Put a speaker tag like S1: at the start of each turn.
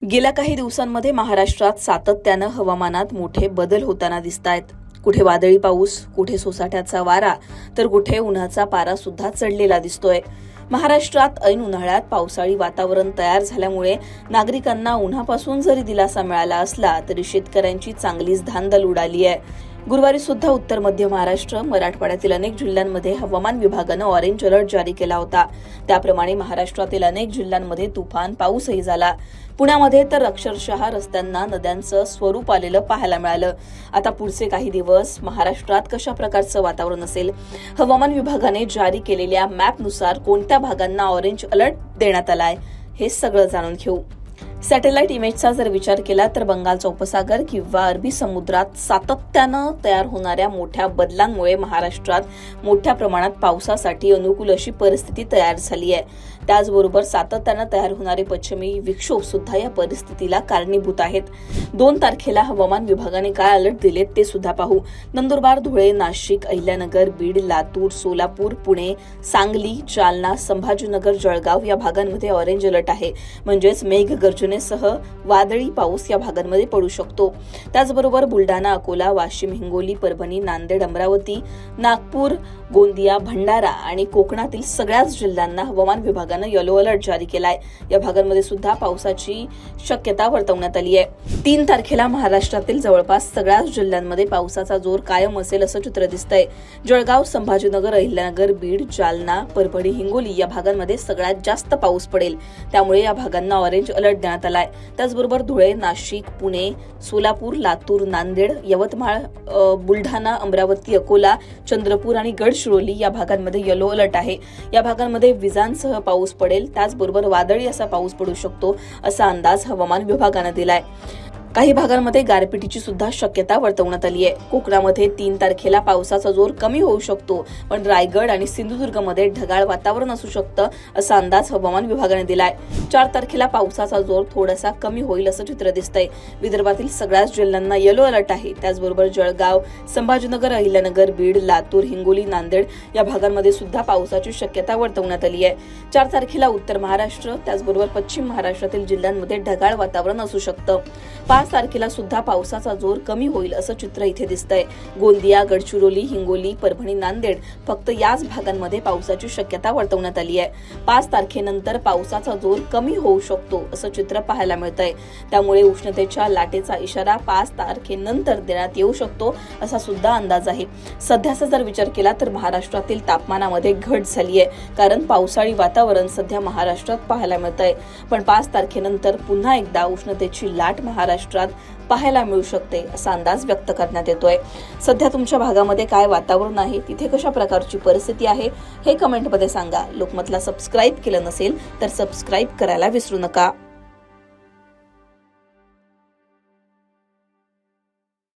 S1: गेल्या काही दिवसांमध्ये महाराष्ट्रात सातत्यानं हवामानात मोठे बदल होताना दिसतायत. कुठे वादळी पाऊस, कुठे सोसाट्याचा वारा, तर कुठे उन्हाचा पारा सुद्धा चढलेला दिसतोय. महाराष्ट्रात ऐन उन्हाळ्यात पावसाळी वातावरण तयार झाल्यामुळे नागरिकांना उन्हापासून जरी दिलासा मिळाला असला तरी शेतकऱ्यांची चांगलीच धांदल उडाली आहे. गुरुवारी सुद्धा उत्तर मध्य महाराष्ट्र, मराठवाड्यातील अनेक जिल्ह्यांमध्ये हवामान विभागानं ऑरेंज अलर्ट जारी केला होता. त्याप्रमाणे महाराष्ट्रातील अनेक जिल्ह्यांमध्ये तुफान पाऊसही झाला. पुण्यामध्ये तर अक्षरशः रस्त्यांना नद्यांचं स्वरूप आलेलं पाहायला मिळालं. आता पुढचे काही दिवस महाराष्ट्रात कशा प्रकारचं वातावरण असेल? हवामान विभागाने जारी केलेल्या मॅपनुसार कोणत्या भागांना ऑरेंज अलर्ट देण्यात आलाय हे सगळं जाणून घेऊ. सॅटेलाइट इमेजचा जर विचार केला तर बंगालचा उपसागर किंवा अरबी समुद्रात सातत्यानं तयार होणाऱ्या मोठ्या बदलांमुळे महाराष्ट्रात मोठ्या प्रमाणात पावसासाठी अनुकूल अशी परिस्थिती तयार झाली आहे. त्याचबरोबर सातत्यानं तयार होणारे पश्चिमी विक्षोभ सुद्धा या परिस्थितीला कारणीभूत आहेत. 2 तारखेला हवामान विभागाने काय अलर्ट दिलेत ते सुद्धा पाहू. नंदुरबार, धुळे, नाशिक, अहिल्यानगर, बीड, लातूर, सोलापूर, पुणे, सांगली, जालना, संभाजीनगर, जळगाव या भागांमध्ये ऑरेंज अलर्ट आहे. म्हणजेच मेघगर्जनेसह वादळी पाऊस या भागांमध्ये पडू शकतो. त्याचबरोबर बुलढाणा, अकोला, वाशिम, हिंगोली, परभणी, नांदेड, अमरावती, नागपूर, गोंदिया, भंडारा आणि कोकणातील सगळ्याच जिल्ह्यांना हवामान विभागानं येलो अलर्ट जारी केलाय. या भागांमध्ये सुद्धा पावसाची शक्यता वर्तवण्यात आली आहे. 3 तारखेला महाराष्ट्रातील जवळपास सगळ्याच जिल्ह्यांमध्ये पावसाचा जोर कायम असेल असं चित्र दिसतंय. जळगाव, संभाजीनगर, अहिल्यानगर, बीड, जालना, परभणी, हिंगोली या भागांमध्ये सगळ्यात जास्त पाऊस पडेल. त्यामुळे या भागांना ऑरेंज अलर्ट देण्यात आलाय. त्याचबरोबर धुळे, नाशिक, पुणे, सोलापूर, लातूर, नांदेड, यवतमाळ, बुलढाणा, अमरावती, अकोला, चंद्रपूर आणि गडचिरोली या भागांमध्ये येलो अलर्ट आहे. या भागांमध्ये विजांसह पाऊस पडेल. त्याचबरोबर वादळी असा पाऊस पडू शकतो असा अंदाज हवामान विभागानं दिलाय. काही भागांमध्ये गारपिटीची सुद्धा शक्यता वर्तवण्यात आली आहे. कोकणामध्ये 3 तारखेला पावसाचा जोर कमी होऊ शकतो, पण रायगड आणि सिंधुदुर्गमध्ये ढगाळ वातावरण असू शकतं असा अंदाज हवामान विभागाने दिलाय. 4 तारखेला पावसाचा जोर थोडासा कमी होईल असं चित्र दिसतंय. विदर्भातील सगळ्याच जिल्ह्यांना येलो अलर्ट आहे. त्याचबरोबर जळगाव, संभाजीनगर, अहिल्यानगर, बीड, लातूर, हिंगोली, नांदेड या भागांमध्ये सुद्धा पावसाची शक्यता वर्तवण्यात आली आहे. 4 तारखेला उत्तर महाराष्ट्र, त्याचबरोबर पश्चिम महाराष्ट्रातील जिल्ह्यांमध्ये ढगाळ वातावरण असू शकतं. 5 तारखेला सुद्धा पावसाचा जोर कमी होईल असं चित्र इथे दिसतंय. गोंदिया, गडचिरोली, हिंगोली, परभणी, नांदेड फक्त याच भागांमध्ये पावसाची शक्यता वर्तवण्यात आली आहे. 5 तारखेनंतर पावसाचा जोर कमी होऊ शकतो असं चित्र पाहायला मिळतंय. त्यामुळे उष्णतेच्या लाटेचा इशारा 5 तारखेनंतर देण्यात येऊ शकतो असा सुद्धा अंदाज आहे. सध्याचा जर विचार केला तर महाराष्ट्रातील तापमानामध्ये घट झाली आहे, कारण पावसाळी वातावरण सध्या महाराष्ट्रात पाहायला मिळतंय. पण 5 तारखेनंतर पुन्हा एकदा उष्णतेची लाट महाराष्ट्रात पाहायला मिळू शकते असा अंदाज व्यक्त करण्यात येतोय. सध्या तुमच्या भागामध्ये काय वातावरण आहे, तिथे कशा प्रकारची परिस्थिती आहे हे कमेंटमध्ये सांगा. लोकमतला सबस्क्राईब केलं नसेल तर सबस्क्राईब करायला विसरू नका.